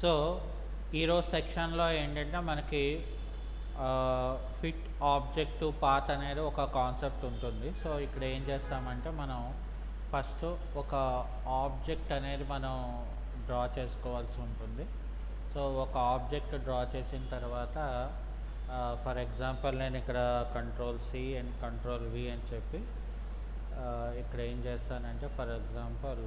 So ఈరోజు సెక్షన్లో ఏంటంటే మనకి ఫిట్ ఆబ్జెక్ట్ టు పాత్ అనేది ఒక కాన్సెప్ట్ ఉంటుంది. సో ఇక్కడ ఏం చేస్తామంటే మనం ఫస్ట్ ఒక ఆబ్జెక్ట్ అనేది మనం డ్రా చేసుకోవాల్సి ఉంటుంది. సో ఒక ఆబ్జెక్ట్ డ్రా చేసిన తర్వాత ఫర్ ఎగ్జాంపుల్ నేను ఇక్కడ కంట్రోల్-C అండ్ కంట్రోల్-V అని చెప్పి ఇక్కడ ఏం చేస్తానంటే ఫర్ ఎగ్జాంపుల్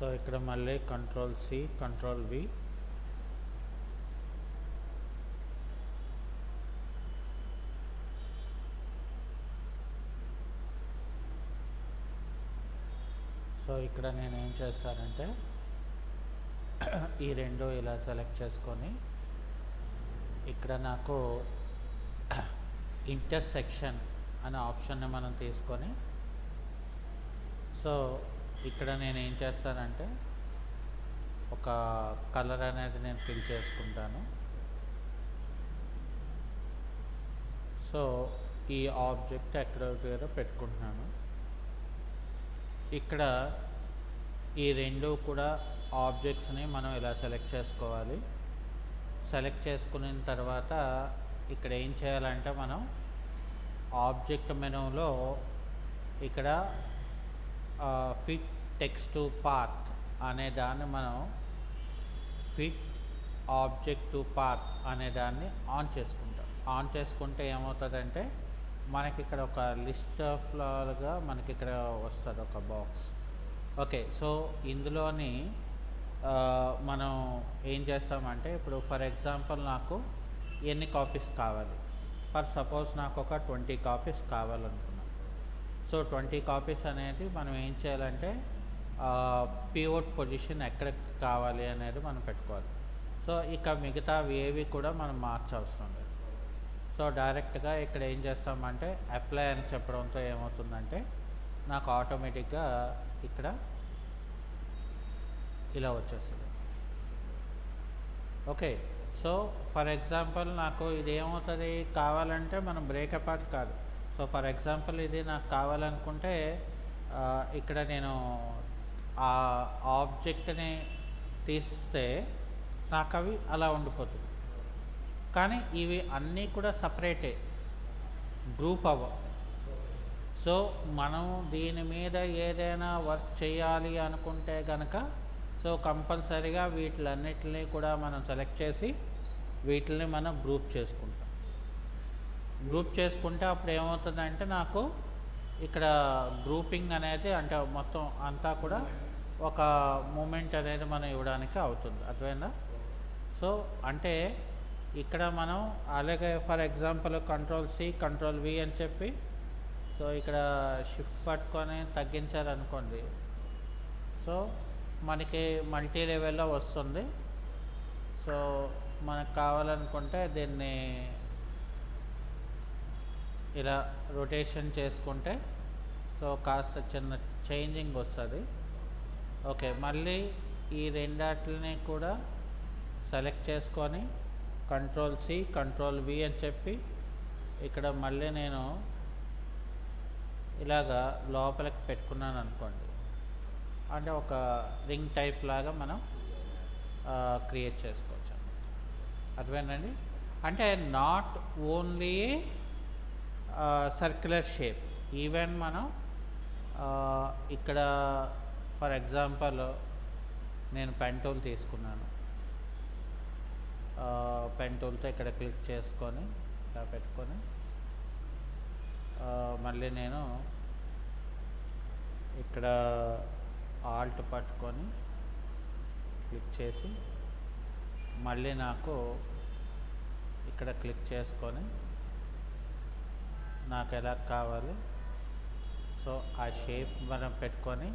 సో ఇక్కడ మళ్ళీ కంట్రోల్-C కంట్రోల్-V సో ఇక్కడ నేను ఏం చేస్తానంటే ఈ రెండు ఇలా సెలెక్ట్ చేసుకొని ఇక్కడ నాకు ఇంటర్సెక్షన్ అనే ఆప్షన్ని మనం తీసుకొని సో ఇక్కడ నేను ఏం చేస్తానంటే ఒక కలర్ అనేది నేను ఫిల్ చేసుకుంటాను. సో ఈ ఆబ్జెక్ట్ ఎక్కడ దగ్గర పెట్టుకుంటున్నాను. ఇక్కడ ఈ రెండు కూడా ఆబ్జెక్ట్స్ని మనం ఇలా సెలెక్ట్ చేసుకోవాలి. సెలెక్ట్ చేసుకున్న తర్వాత ఇక్కడ ఏం చేయాలంటే మనం ఆబ్జెక్ట్ మెనూలో ఇక్కడ ఫిట్ టెక్స్ట్ టు పాత్ అనే దాన్ని మనం ఫిట్ ఆబ్జెక్ట్ టు పాత్ అనే దాన్ని ఆన్ చేసుకుంటాం. ఆన్ చేసుకుంటే ఏమవుతుందంటే మనకి ఇక్కడ ఒక లిస్ట్ ఆఫ్ లాగా మనకి ఇక్కడ వస్తుంది ఒక బాక్స్. ఓకే, సో ఇందులోని మనం ఏం చేస్తామంటే ఇప్పుడు ఫర్ ఎగ్జాంపుల్ నాకు ఎన్ని కాపీస్ కావాలి, ఫర్ సపోజ్ నాకు ఒక 20 కాపీస్ కావాలనుకున్నాను. సో 20 కాపీస్ అనేది మనం ఏం చేయాలంటే పివోట్ పొజిషన్ ఎక్కడ కావాలి అనేది మనం పెట్టుకోవాలి. సో ఇక మిగతా ఏవి కూడా మనం మార్చవసరం లేదు. సో డైరెక్ట్గా ఇక్కడ ఏం చేస్తామంటే అప్లై అని చెప్పడంతో ఏమవుతుందంటే నాకు ఆటోమేటిక్గా ఇక్కడ ఇలా వచ్చేస్తుంది. ఓకే, సో ఫర్ ఎగ్జాంపుల్ నాకు ఇది ఏమవుతుంది కావాలంటే మనం బ్రేక్ అపార్ట్ కాదు. సో ఫర్ ఎగ్జాంపుల్ ఇది నాకు కావాలనుకుంటే ఇక్కడ నేను ఆ ఆబ్జెక్ట్ని తీస్తే నాకు అవి అలా ఉండిపోతుంది. కానీ ఇవి అన్నీ కూడా సపరేటే, గ్రూప్ అవ్వ. సో మనం దీని మీద ఏదైనా వర్క్ చేయాలి అనుకుంటే కనుక సో కంపల్సరీగా వీటిలన్నిటిని కూడా మనం సెలెక్ట్ చేసి వీటిని మనం గ్రూప్ చేసుకుంటాం. గ్రూప్ చేసుకుంటే అప్పుడు ఏమవుతుందంటే నాకు ఇక్కడ గ్రూపింగ్ అనేది అంటే మొత్తం అంతా కూడా ఒక మూమెంట్ అనేది మనం ఇవ్వడానికి అవుతుంది. అర్థమైందా? సో అంటే ఇక్కడ మనం అలాగే ఫర్ ఎగ్జాంపుల్ కంట్రోల్-C కంట్రోల్-V అని చెప్పి సో ఇక్కడ షిఫ్ట్ పట్టుకొని తగ్గించారనుకోండి సో మనకి మల్టీ లెవెల్లో వస్తుంది. సో మనకు కావాలనుకుంటే దీన్ని ఇలా రొటేషన్ చేసుకుంటే సో కాస్త చిన్న చేంజింగ్ వస్తుంది. ఓకే, మళ్ళీ ఈ రెండాటిని కూడా సెలెక్ట్ చేసుకొని కంట్రోల్-C కంట్రోల్-V అని చెప్పి ఇక్కడ మళ్ళీ నేను ఇలాగా లోపలికి పెట్టుకున్నాను అనుకోండి, అంటే ఒక రింగ్ టైప్ లాగా మనం క్రియేట్ చేసుకోవచ్చు. అర్థమైందండి? అంటే not only circular shape, even మనం ఇక్కడ ఫర్ ఎగ్జాంపుల్ నేను పెన్ టూల్ తీసుకున్నాను. పెన్ టూల్తో ఇక్కడ క్లిక్ చేసుకొని ఇలా పెట్టుకొని మళ్ళీ నేను ఇక్కడ ఆల్ట్ పట్టుకొని క్లిక్ చేసి మళ్ళీ నాకు ఇక్కడ క్లిక్ చేసుకొని నాకు ఎలా కావాలి సో ఆ షేప్ మనం పెట్టుకొని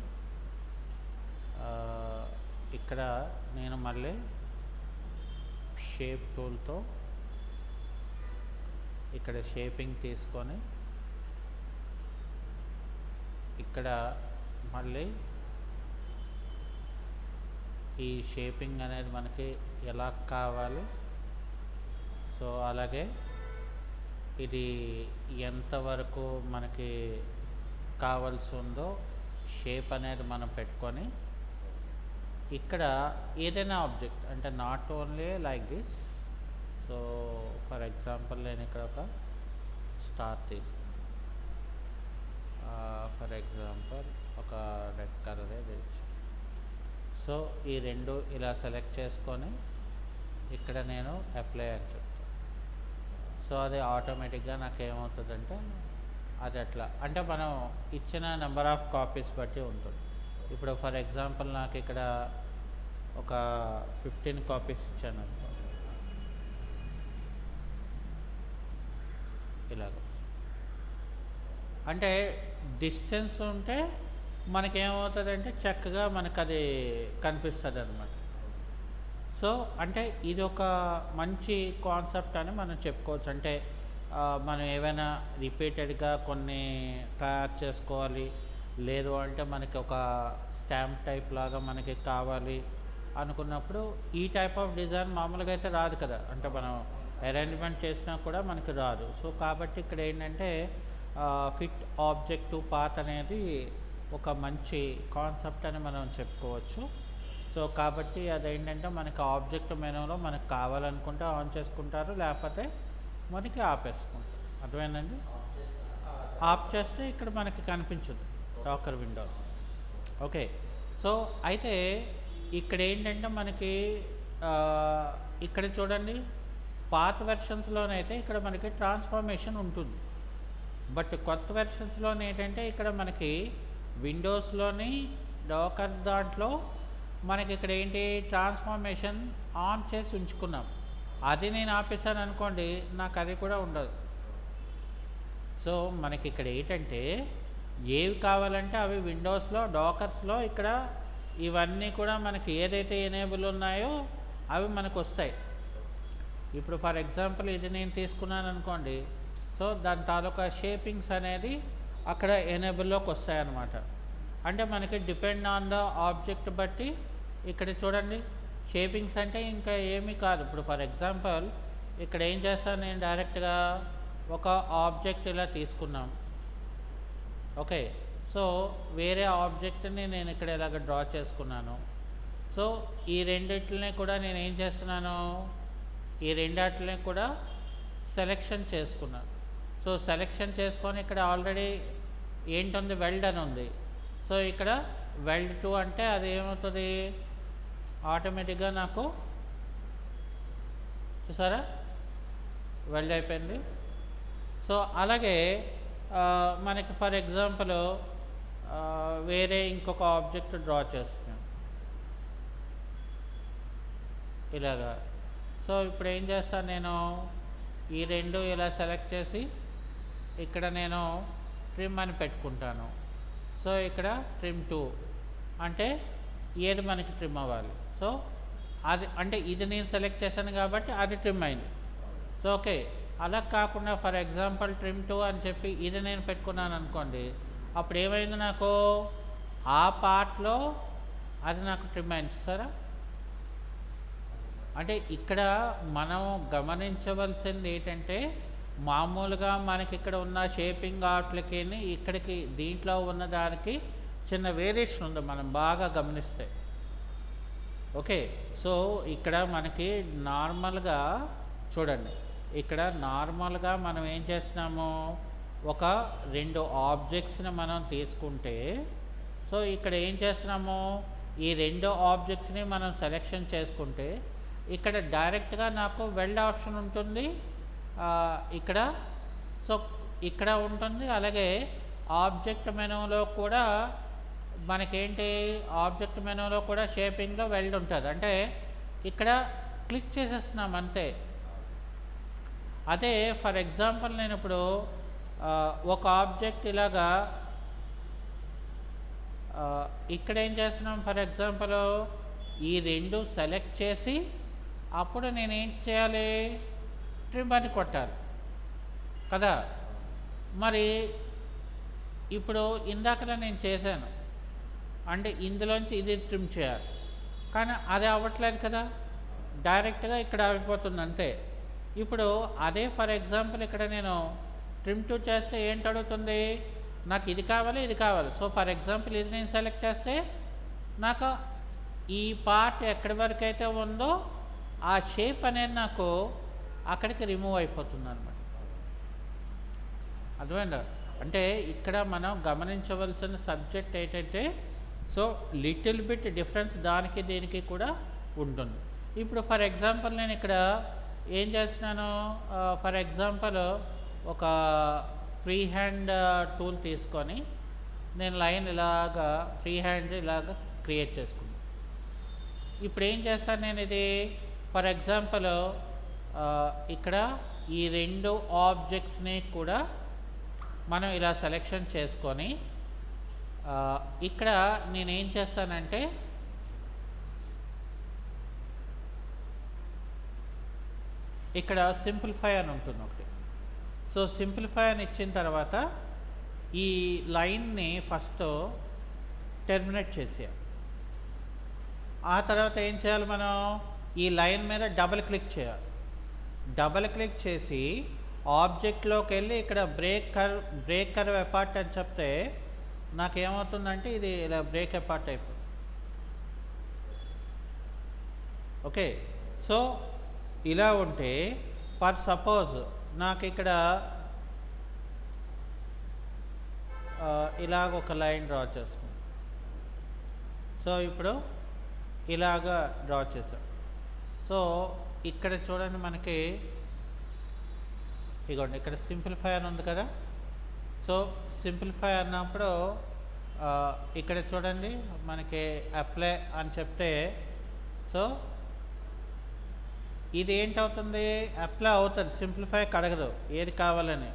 ఇక్కడ నేను మళ్ళీ షేప్ టూల్తో ఇక్కడ షేపింగ్ తీసుకొని ఇక్కడ మళ్ళీ ఈ షేపింగ్ అనేది మనకి ఎలా కావాలి. సో అలాగే ఇది ఎంతవరకు మనకి కావాల్సి ఉందో షేప్ అనేది మనం పెట్టుకొని ఇక్కడ ఏదైనా ఆబ్జెక్ట్ అంటే not only like this. So for example నేను ఇక్కడ ఒక స్టార్ తీసుకున్నాను. ఫర్ ఎగ్జాంపుల్ ఒక రెడ్ కలరే తెచ్చు. సో ఈ రెండు ఇలా సెలెక్ట్ చేసుకొని ఇక్కడ నేను అప్లై అని చెప్తాను. సో అది ఆటోమేటిక్గా నాకు ఏమవుతుందంటే అది అట్లా అంటే మనం ఇచ్చిన నెంబర్ ఆఫ్ కాపీస్ బట్టి ఉంటుంది. ఇప్పుడు ఫర్ ఎగ్జాంపుల్ నాకు ఇక్కడ ఒక 15 కాపీస్ ఇచ్చాను అనుకో, ఇలాగ అంటే డిస్టెన్స్ ఉంటే మనకేమవుతుందంటే చక్కగా మనకు అది కనిపిస్తుంది అనమాట. సో అంటే ఇది ఒక మంచి కాన్సెప్ట్ అని మనం చెప్పుకోవచ్చు. అంటే మనం ఏవైనా రిపీటెడ్గా కొన్ని తయారు చేసుకోవాలి, లేదు అంటే మనకి ఒక స్టాంప్ టైప్ లాగా మనకి కావాలి అనుకున్నప్పుడు ఈ టైప్ ఆఫ్ డిజైన్ మామూలుగా అయితే రాదు కదా, అంటే మనం అరేంజ్మెంట్ చేసినా కూడా మనకి రాదు. సో కాబట్టి ఇక్కడ ఏంటంటే ఫిట్ ఆబ్జెక్ట్ టు పాత్ అనేది ఒక మంచి కాన్సెప్ట్ అని మనం చెప్పుకోవచ్చు. సో కాబట్టి అదేంటంటే మనకి ఆబ్జెక్ట్ మెనూలో మనకు కావాలనుకుంటే ఆన్ చేసుకుంటారు, లేకపోతే మనకి ఆపేసుకుంటారు. అర్థమైందండి? ఆఫ్ చేస్తే ఇక్కడ మనకి కనిపించదు డాకర్ విండో. ఓకే. సో అయితే ఇక్కడ ఏంటంటే మనకి ఇక్కడ చూడండి, పాత వెర్షన్స్లోనైతే ఇక్కడ మనకి ట్రాన్స్ఫర్మేషన్ ఉంటుంది. బట్ కొత్త వెర్షన్స్లోనే ఏంటంటే ఇక్కడ మనకి విండోస్లోని డాకర్ దాంట్లో మనకి ఇక్కడ ఏంటి ట్రాన్స్ఫర్మేషన్ ఆన్ చేసి ఉంచుకున్నాం. అది నేను ఆపేసాను అనుకోండి, నాకు అది కూడా ఉండదు. సో మనకి ఇక్కడ ఏంటంటే ఏవి కావాలంటే అవి విండోస్లో డాకర్స్లో ఇక్కడ ఇవన్నీ కూడా మనకి ఏదైతే ఎనేబుల్ ఉన్నాయో అవి మనకు వస్తాయి. ఇప్పుడు ఫర్ ఎగ్జాంపుల్ ఇది నేను తీసుకున్నాను అనుకోండి, సో దాని తాలూకా షేపింగ్స్ అనేది అక్కడ ఎనేబుల్లోకి వస్తాయన్నమాట. అంటే మనకి డిపెండ్ ఆన్ ద ఆబ్జెక్ట్ బట్టి ఇక్కడ చూడండి షేపింగ్స్ అంటే ఇంకా ఏమీ కాదు. ఇప్పుడు ఫర్ ఎగ్జాంపుల్ ఇక్కడ ఏం చేస్తాను, నేను డైరెక్ట్గా ఒక ఆబ్జెక్ట్ ఇలా తీసుకున్నాం. ఓకే. సో వేరే ఆబ్జెక్ట్ని నేను ఇక్కడ ఇలాగ డ్రా చేసుకున్నాను. సో ఈ రెండిట్లని కూడా నేను ఏం చేస్తున్నాను, ఈ రెండిట్లని కూడా సెలెక్షన్ చేసుకున్నాను. సో సెలెక్షన్ చేసుకొని ఇక్కడ ఆల్రెడీ ఏంటుంది, వెల్డ్ అని ఉంది. సో ఇక్కడ వెల్డ్ టు అంటే అది ఏమవుతుంది, ఆటోమేటిక్గా నాకు చూసారా వెల్డ్ అయిపోయింది. సో అలాగే మనకి ఫర్ ఎగ్జాంపుల్ వేరే ఇంకొక ఆబ్జెక్ట్ డ్రా చేస్తున్నాను ఇలాగా. సో ఇప్పుడు ఏం చేస్తాను, నేను ఈ రెండు ఇలా సెలెక్ట్ చేసి ఇక్కడ నేను ట్రిమ్ అని పెట్టుకుంటాను. సో ఇక్కడ ట్రిమ్ 2 అంటే ఏది మనకి ట్రిమ్ అవ్వాలి. సో అది అంటే ఇది నేను సెలెక్ట్ చేశాను కాబట్టి అది ట్రిమ్ అయింది. So okay. అలా కాకుండా ఫర్ ఎగ్జాంపుల్ ట్రిమ్ 2 అని చెప్పి ఇది నేను పెట్టుకున్నాను అనుకోండి, అప్పుడు ఏమైంది, నాకు ఆ పార్ట్లో అది నాకు ట్రిమ్ అయింది. సరే, అంటే ఇక్కడ మనం గమనించవలసింది ఏంటంటే మామూలుగా మనకి ఇక్కడ ఉన్న షేపింగ్ ఆర్ట్లకి ఇక్కడికి దీంట్లో ఉన్న దానికి చిన్న వేరియేషన్ ఉంది మనం బాగా గమనిస్తే. ఓకే. సో ఇక్కడ మనకి నార్మల్గా చూడండి, ఇక్కడ నార్మల్గా మనం ఏం చేస్తున్నాము, ఒక రెండు ఆబ్జెక్ట్స్ని మనం తీసుకుంటే, సో ఇక్కడ ఏం చేస్తున్నాము, ఈ రెండు ఆబ్జెక్ట్స్ని మనం సెలెక్షన్ చేసుకుంటే ఇక్కడ డైరెక్ట్గా నాకు వెల్డ్ ఆప్షన్ ఉంటుంది ఇక్కడ. సో ఇక్కడ ఉంటుంది. అలాగే ఆబ్జెక్ట్ మెనూలో కూడా మనకేంటి, ఆబ్జెక్ట్ మెనూలో కూడా షేపింగ్లో వెల్డ్ ఉంటుంది. అంటే ఇక్కడ క్లిక్ చేసేస్తున్నాం అంతే. అదే ఫర్ ఎగ్జాంపుల్ నేను ఇప్పుడు ఒక ఆబ్జెక్ట్ ఇలాగా ఇక్కడ ఏం చేస్తున్నాం, ఫర్ ఎగ్జాంపుల్ ఈ రెండు సెలెక్ట్ చేసి అప్పుడు నేను ఏంటి చేయాలి, ట్రిమ్ అని కొట్టాలి కదా. మరి ఇప్పుడు ఇందాకనే నేను చేశాను, అంటే ఇందులోంచి ఇది ట్రిమ్ చేయాలి. కానీ అది అవ్వట్లేదు కదా, డైరెక్ట్గా ఇక్కడ ఆగిపోతుంది అంతే. ఇప్పుడు అదే ఫర్ ఎగ్జాంపుల్ ఇక్కడ నేను ట్రిమ్ టు చేస్తే ఏంటి అడుగుతుంది, నాకు ఇది కావాలి ఇది కావాలి. సో ఫర్ ఎగ్జాంపుల్ ఇది నేను సెలెక్ట్ చేస్తే నాకు ఈ పార్ట్ ఎక్కడి వరకు అయితే ఉందో ఆ షేప్ అనేది నాకు అక్కడికి రిమూవ్ అయిపోతుంది అనమాట. అర్థమైందా? అంటే ఇక్కడ మనం గమనించవలసిన సబ్జెక్ట్ ఏంటంటే, సో లిటిల్ బిట్ డిఫరెన్స్ దానికి దీనికి కూడా ఉంటుంది. ఇప్పుడు ఫర్ ఎగ్జాంపుల్ నేను ఇక్కడ ఏం చేస్తున్నాను, ఫర్ ఎగ్జాంపుల్ ఒక ఫ్రీ హ్యాండ్ టూల్ తీసుకొని నేను లైన్ ఇలాగా ఫ్రీ హ్యాండ్ ఇలాగా క్రియేట్ చేసుకున్నాను. ఇప్పుడు ఏం చేస్తాను నేను, ఇది ఫర్ ఎగ్జాంపుల్ ఇక్కడ ఈ రెండు ఆబ్జెక్ట్స్ని కూడా మనం ఇలా సెలెక్షన్ చేసుకొని ఇక్కడ నేనేం చేస్తానంటే ఇక్కడ సింప్లిఫై అని ఉంటుంది ఒకటి. సో సింప్లిఫై అని ఇచ్చిన తర్వాత ఈ లైన్ని ఫస్ట్ టెర్మినేట్ చేసేయాలి. ఆ తర్వాత ఏం చేయాలి, మనం ఈ లైన్ మీద డబుల్ క్లిక్ చేయాలి. డబుల్ క్లిక్ చేసి ఆబ్జెక్ట్లోకి వెళ్ళి ఇక్కడ బ్రేక్ కర్వ్ అపార్ట్ అని చెప్తే నాకేమవుతుందంటే ఇది ఇలా బ్రేక్ అపార్ట్ అయిపోతుంది. ఓకే, సో ఇలా ఉంటే ఫర్ సపోజ్ నాకు ఇక్కడ ఇలాగ ఒక లైన్ డ్రా చేసుకుంటాం. సో ఇప్పుడు ఇలాగా డ్రా చేసాం. సో ఇక్కడ చూడండి మనకి ఇగోండి ఇక్కడ సింప్లిఫై అని ఉంది కదా. సో సింప్లిఫై అన్నప్పుడు ఇక్కడ చూడండి మనకి అప్లై అని చెప్తే సో ఇది ఏంటవుతుంది, అప్లై అవుతుంది, సింప్లిఫై కడగదు ఏది కావాలని.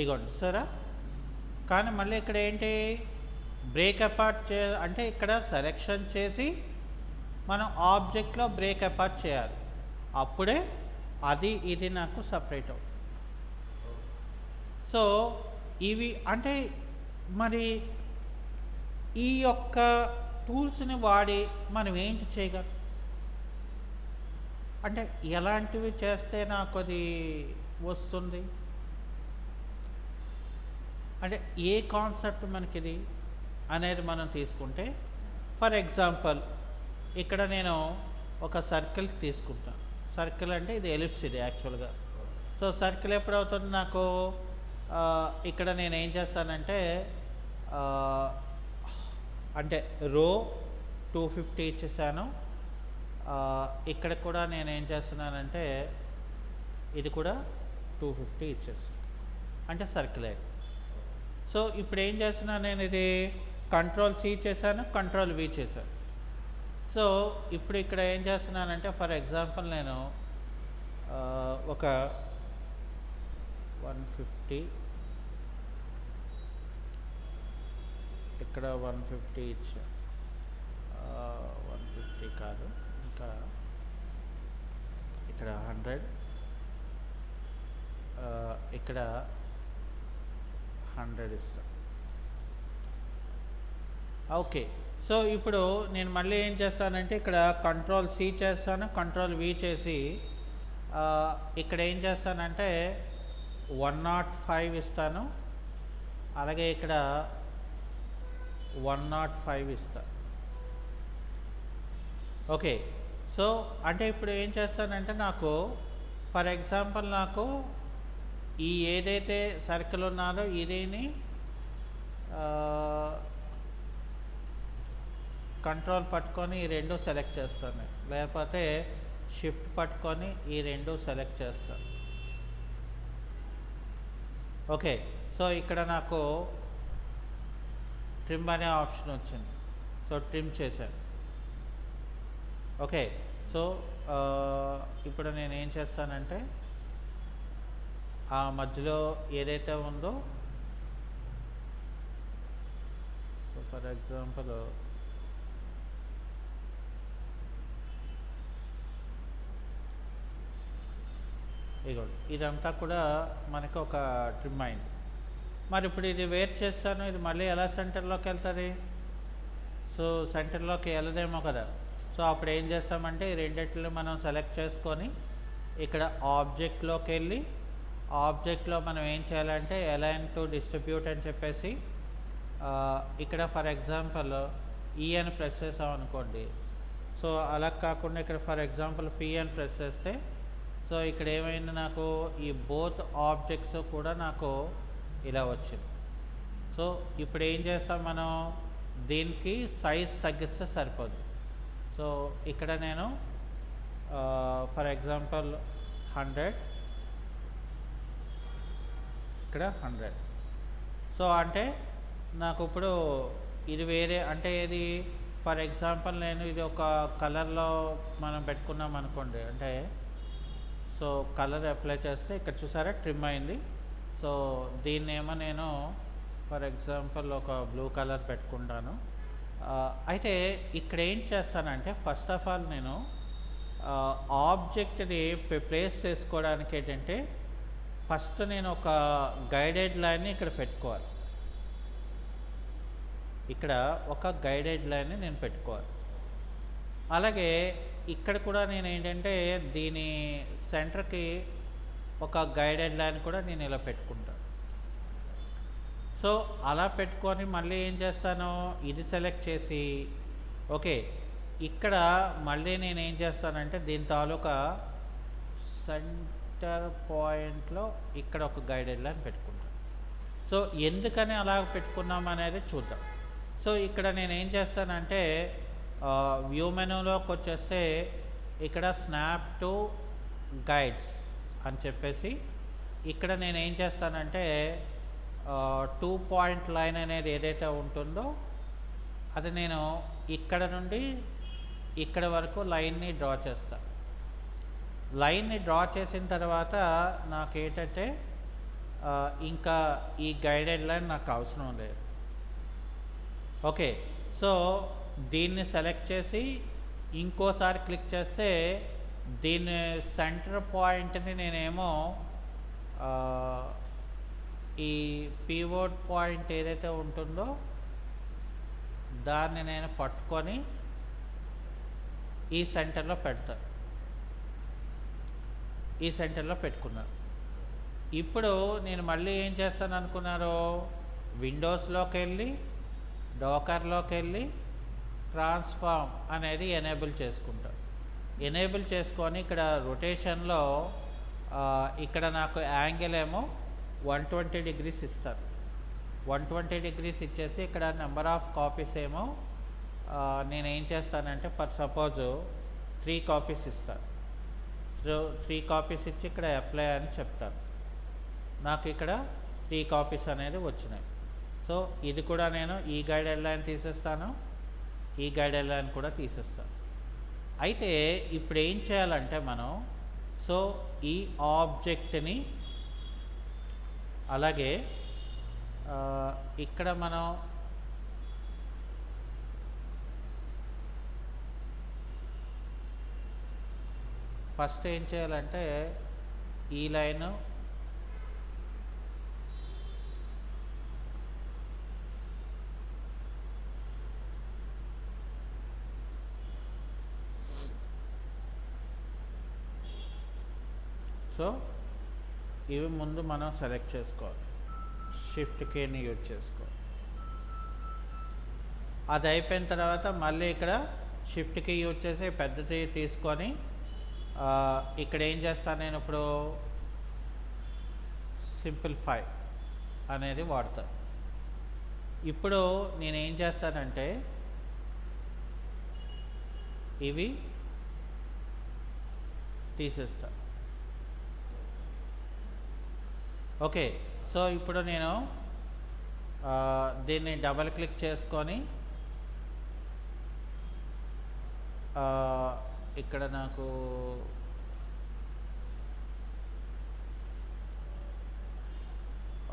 ఇగోండి సరే. కానీ మళ్ళీ ఇక్కడ ఏంటి, బ్రేక్ అపార్ట్ అంటే ఇక్కడ సెలెక్షన్ చేసి మనం ఆబ్జెక్ట్లో బ్రేక్ అపార్ట్ చేయాలి, అప్పుడే అది ఇది నాకు సపరేట్ అవుతుంది. సో ఇవి అంటే మరి ఈ యొక్క టూల్స్ని వాడి మనం ఏంటి చేయగలం, అంటే ఎలాంటివి చేస్తే నాకు అది వస్తుంది, అంటే ఏ కాన్సెప్ట్ మనకిది అనేది మనం తీసుకుంటే, ఫర్ ఎగ్జాంపుల్ ఇక్కడ నేను ఒక సర్కిల్ తీసుకుంటాను. సర్కిల్ అంటే ఇది ఎలిప్స్ ఇది యాక్చువల్గా. సో సర్కిల్ ఎప్పుడు అవుతుంది నాకు, ఇక్కడ నేను ఏం చేస్తానంటే అంటే రో 250 ఇచ్చేసాను. ఇక్కడ కూడా నేను ఏం చేస్తున్నానంటే ఇది కూడా 250 ఇచ్చేస్తాను, అంటే సర్కిల్ అయింది. సో ఇప్పుడు ఏం చేస్తున్నాను నేను, ఇది Ctrl+C చేశాను, Ctrl+V చేశాను. సో ఇప్పుడు ఇక్కడ ఏం చేస్తున్నానంటే ఫర్ ఎగ్జాంపుల్ నేను ఒక 150 ఇక్కడ 150 ఇచ్చా, 150 కాదు ఇంకా ఇక్కడ 100, ఇక్కడ 100 ఇస్తా. ఓకే, సో ఇప్పుడు నేను మళ్ళీ ఏం చేస్తానంటే ఇక్కడ Ctrl+C చేస్తాను, Ctrl+V చేసి ఇక్కడ ఏం చేస్తానంటే 105 ఇస్తాను, అలాగే ఇక్కడ 105 ఇస్తాను. ఓకే, సో అంటే ఇప్పుడు ఏం చేస్తానంటే నాకు ఫర్ ఎగ్జాంపుల్ నాకు ఈ ఏదైతే సర్కిల్ ఉన్నదో ఇదిని కంట్రోల్ పట్టుకొని ఈ రెండు సెలెక్ట్ చేస్తాను, లేకపోతే షిఫ్ట్ పట్టుకొని ఈ రెండు సెలెక్ట్ చేస్తాను. ఓకే, సో ఇక్కడ నాకు ట్రిమ్ అనే ఆప్షన్ వచ్చింది. సో ట్రిమ్ చేశాను. ఓకే, సో ఇప్పుడు నేను ఏం చేస్తానంటే ఆ మధ్యలో ఏదైతే ఉందో, సో ఫర్ ఎగ్జాంపుల్ ఇగోండి ఇదంతా కూడా మనకు ఒక ట్రిమ్ అయింది. మరి ఇప్పుడు ఇది వేర్ చేస్తాను, ఇది మళ్ళీ ఎలా సెంటర్లోకి వెళ్తుంది. సో సెంటర్లోకి వెళ్ళదేమో కదా. సో అప్పుడు ఏం చేస్తామంటే ఈ రెండిటిని మనం సెలెక్ట్ చేసుకొని ఇక్కడ ఆబ్జెక్ట్లోకి వెళ్ళి ఆబ్జెక్ట్లో మనం ఏం చేయాలంటే అలైన్ టు డిస్ట్రిబ్యూట్ అని చెప్పేసి ఇక్కడ ఫర్ ఎగ్జాంపుల్ ఈ అని ప్రెస్ చేసాం అనుకోండి. సో అలా కాకుండా ఇక్కడ ఫర్ ఎగ్జాంపుల్ పి అని ప్రెస్ చేస్తే సో ఇక్కడ ఏమైంది, నాకు ఈ బోత్ ఆబ్జెక్ట్స్ కూడా నాకు ఇలా వచ్చింది. సో ఇప్పుడు ఏం చేస్తాం, మనం దీనికి సైజ్ తగ్గిస్తే సరిపోద్ది. సో ఇక్కడ నేను ఫర్ ఎగ్జాంపుల్ 100, ఇక్కడ 100. సో అంటే నాకు ఇప్పుడు ఇది వేరే అంటే ఇది ఫర్ ఎగ్జాంపుల్ నేను ఇది ఒక కలర్లో మనం పెట్టుకున్నాం అనుకోండి. అంటే సో కలర్ అప్లై చేస్తే ఇక్కడ చూసారా ట్రిమ్ అయింది. సో దీన్నేమో నేను ఫర్ ఎగ్జాంపుల్ ఒక బ్లూ కలర్ పెట్టుకుంటాను. అయితే ఇక్కడ ఏం చేస్తానంటే ఫస్ట్ ఆఫ్ ఆల్ నేను ఆబ్జెక్ట్ని ప్లేస్ చేసుకోవడానికి ఏంటంటే ఫస్ట్ నేను ఒక గైడెడ్ లైన్ని ఇక్కడ పెట్టుకోవాలి. ఇక్కడ ఒక గైడెడ్ లైన్ని నేను పెట్టుకోవాలి. అలాగే ఇక్కడ కూడా నేను ఏంటంటే దీని సెంటర్కి ఒక గైడెడ్ లైన్ కూడా నేను ఇలా పెట్టుకుంటాను. సో అలా పెట్టుకొని మళ్ళీ ఏం చేస్తాను, ఇది సెలెక్ట్ చేసి ఓకే ఇక్కడ మళ్ళీ నేను ఏం చేస్తానంటే దీని తాలూకా సెంటర్ పాయింట్లో ఇక్కడ ఒక గైడెడ్ లైన్ పెట్టుకుంటాను. సో ఎందుకని అలా పెట్టుకున్నాం అనేది చూద్దాం. సో ఇక్కడ నేను ఏం చేస్తానంటే వ్యూ మెనూలోకి వచ్చేస్తే ఇక్కడ స్నాప్ టు గైడ్స్ అని చెప్పేసి ఇక్కడ నేను ఏం చేస్తానంటే 2 పాయింట్ లైన్ అనేది ఏదైతే ఉంటుందో అది నేను ఇక్కడ నుండి ఇక్కడ వరకు లైన్ని డ్రా చేస్తాను. లైన్ని డ్రా చేసిన తర్వాత నాకు ఏంటంటే ఇంకా ఈ గైడెడ్ లైన్ నాకు అవసరం లేదు. ఓకే, సో దీన్ని సెలెక్ట్ చేసి ఇంకోసారి క్లిక్ చేస్తే దీని సెంటర్ పాయింట్ని నేనేమో ఈ పివోట్ పాయింట్ ఏదైతే ఉంటుందో దాన్ని నేను పట్టుకొని ఈ సెంటర్లో పెడతాను. ఈ సెంటర్లో పెట్టుకున్నాను. ఇప్పుడు నేను మళ్ళీ ఏం చేస్తాను అనుకున్నారు, విండోస్లోకి వెళ్ళి డాకర్లోకి వెళ్ళి ట్రాన్స్ఫార్మ్ అనేది ఎనేబుల్ చేసుకుంటాను. ఎనేబుల్ చేసుకొని ఇక్కడ రొటేషన్లో ఇక్కడ నాకు యాంగిల్ ఏమో 120 degrees ఇస్తారు. 120 degrees ఇచ్చేసి ఇక్కడ నెంబర్ ఆఫ్ కాపీస్ ఏమో నేను ఏం చేస్తానంటే ఫర్ సపోజ్ 3 కాపీస్ ఇస్తాను. సో 3 కాపీస్ ఇచ్చి ఇక్కడ అప్లై అని చెప్తాను. నాకు ఇక్కడ 3 కాపీస్ అనేది వచ్చినాయి. సో ఇది కూడా నేను ఈ గైడెడ్ లైన్ తీసేస్తాను, ఈ గైడెడ్ లైన్ కూడా తీసేస్తాను. అయితే ఇప్పుడు ఏం చేయాలంటే మనం సో ఈ ఆబ్జెక్ట్ని అలాగే ఇక్కడ మనం ఫస్ట్ ఏం చేయాలంటే ఈ లైను సో ఇవి ముందు మనం సెలెక్ట్ చేసుకోవాలి, షిఫ్ట్ కీని యూజ్ చేసుకోవాలి. అది అయిపోయిన తర్వాత మళ్ళీ ఇక్కడ షిఫ్ట్ కీ యూజ్ చేసి పెద్దది తీసుకొని ఇక్కడ ఏం చేస్తాను, నేను ఇప్పుడు సింప్లిఫై అనేది వాడతాను. ఇప్పుడు నేనేం చేస్తానంటే ఇవి తీసేస్తాను. ఓకే, సో ఇప్పుడు నేను దీన్ని డబల్ క్లిక్ చేసుకొని ఇక్కడ నాకు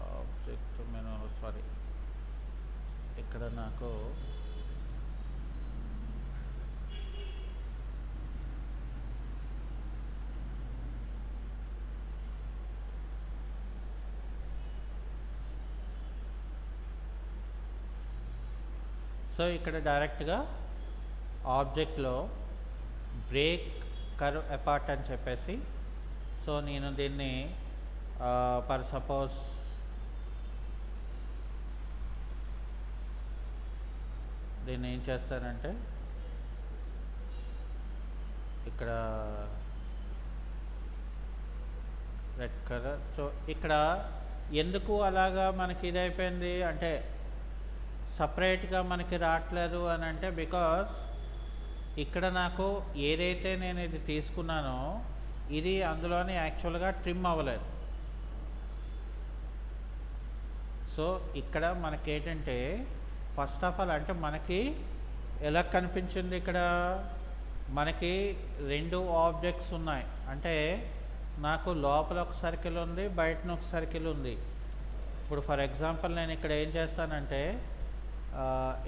ఆబ్జెక్ట్ మెనూ సారీ ఇక్కడ నాకు సో ఇక్కడ డైరెక్ట్గా ఆబ్జెక్ట్లో బ్రేక్ కర్వ్ అపార్ట్ అని చెప్పేసి, సో నేను దీన్ని ఫర్ సపోజ్ దీన్ని ఏం చేస్తానంటే ఇక్కడ రెడ్ కలర్. సో ఇక్కడ ఎందుకు అలాగా మనకి ఇదైపోయింది అంటే సపరేట్గా మనకి రావట్లేదు అని అంటే, బికాస్ ఇక్కడ నాకు ఏదైతే నేను ఇది తీసుకున్నానో ఇది అందులోనే యాక్చువల్గా ట్రిమ్ అవ్వలేదు. సో ఇక్కడ మనకేంటంటే ఫస్ట్ ఆఫ్ ఆల్ అంటే మనకి ఎలా కనిపించింది, ఇక్కడ మనకి 2 ఆబ్జెక్ట్స్ ఉన్నాయి. అంటే నాకు లోపల ఒక సర్కిల్ ఉంది, బయటన ఒక సర్కిల్ ఉంది. ఇప్పుడు ఫర్ ఎగ్జాంపుల్ నేను ఇక్కడ ఏం చేస్తానంటే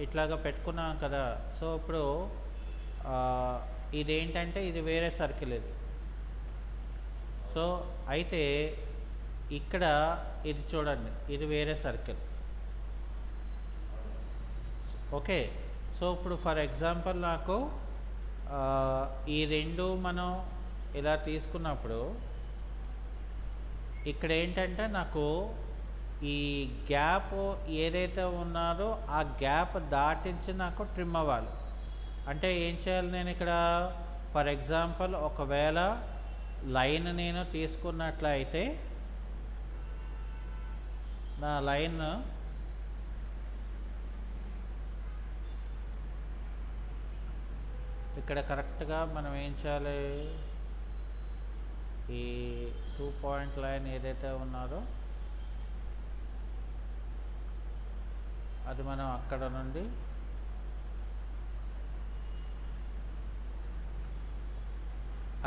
ఇట్లాగా పెట్టుకున్నాను కదా. సో ఇప్పుడు ఇదేంటంటే ఇది వేరే సర్కిల్ ఇది. సో అయితే ఇక్కడ ఇది చూడండి, ఇది వేరే సర్కిల్. ఓకే. సో ఇప్పుడు ఫర్ ఎగ్జాంపుల్ నాకు ఈ 2 మనం ఇలా తీసుకున్నప్పుడు ఇక్కడ ఏంటంటే నాకు ఈ గ్యాప్ ఏదైతే ఉన్నదో ఆ గ్యాప్ దాటించి నాకు ట్రిమ్ అవ్వాలి. అంటే ఏం చేయాలి, నేను ఇక్కడ ఫర్ ఎగ్జాంపుల్ ఒకవేళ లైన్ నేను తీసుకున్నట్లయితే నా లైన్ ఇక్కడ కరెక్ట్గా మనం ఏం చేయాలి, ఈ 2 పాయింట్ లైన్ ఏదైతే ఉన్నదో అది మనం అక్కడ నుండి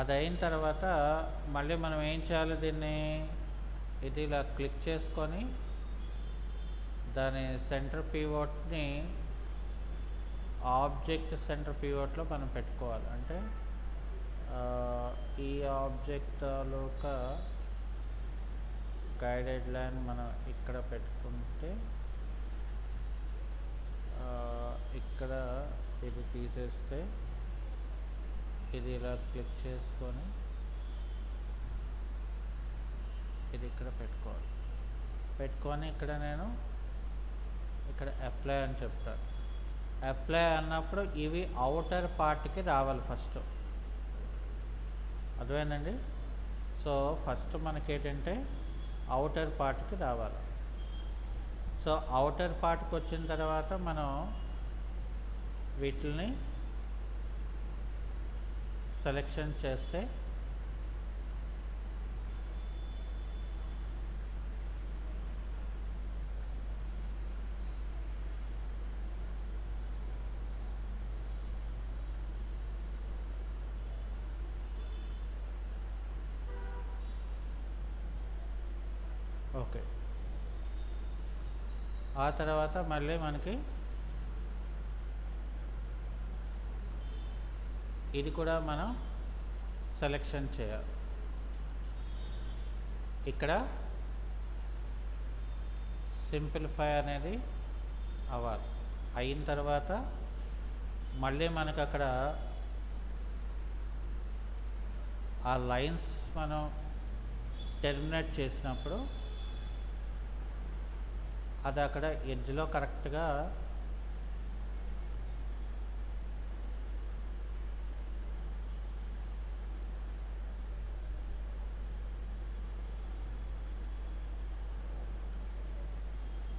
అది అయిన తర్వాత మళ్ళీ మనం ఏం చేయాలి, దీన్ని ఇది ఇలా క్లిక్ చేసుకొని దాని సెంటర్ పివోట్ని ఆబ్జెక్ట్ సెంటర్ పివోట్లో మనం పెట్టుకోవాలి. అంటే ఈ ఆబ్జెక్ట్ తాలూకా గైడెడ్ లైన్ మనం ఇక్కడ పెట్టుకుంటే ఇక్కడ ఇది తీసేస్తే ఇది ఇలా క్లిక్ చేసుకొని ఇది ఇక్కడ పెట్టుకొని ఇక్కడ నేను ఇక్కడ అప్లై అని చెప్తాను. అప్లై అన్నప్పుడు ఇవి అవుటర్ పార్ట్కి రావాలి ఫస్ట్. అర్థమైందండి? సో ఫస్ట్ మనకేంటంటే అవుటర్ పార్ట్కి రావాలి. సో అవుటర్ పార్ట్కి వచ్చిన తర్వాత మనం వీటిని సెలెక్షన్ చేస్తే ఓకే. ఆ తర్వాత మళ్ళీ మనకి ఇది కూడా మనం సెలెక్షన్ చేయాలి. ఇక్కడ సింప్లిఫై అనేది అవ్వాలి. అయిన తర్వాత మళ్ళీ మనకు అక్కడ ఆ లైన్స్ మనం టెర్మినేట్ చేసినప్పుడు అది అక్కడ ఎడ్జ్లో కరెక్ట్గా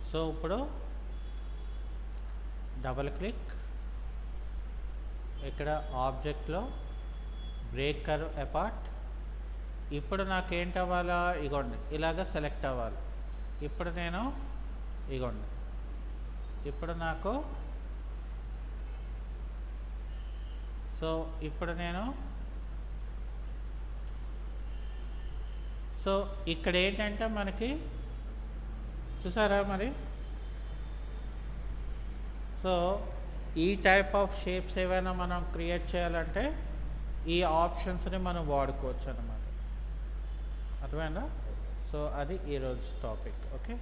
సో ఇప్పుడు డబల్ క్లిక్ ఇక్కడ ఆబ్జెక్ట్లో బ్రేక్ కర్వ్ అపార్ట్. ఇప్పుడు నాకేంటి అవ్వాలా, ఇగోండి ఇలాగ సెలెక్ట్ అవ్వాలి. ఇప్పుడు నేను ఇగోండి ఇప్పుడు నాకు సో ఇప్పుడు నేను సో ఇక్కడ ఏంటంటే మనకి చూసారా మరి. సో ఈ టైప్ ఆఫ్ షేప్స్ ఏవైనా మనం క్రియేట్ చేయాలంటే ఈ ఆప్షన్స్ని మనం వాడుకోవచ్చు అన్నమాట. అర్థమైందా? సో అది ఈరోజు టాపిక్. ఓకే.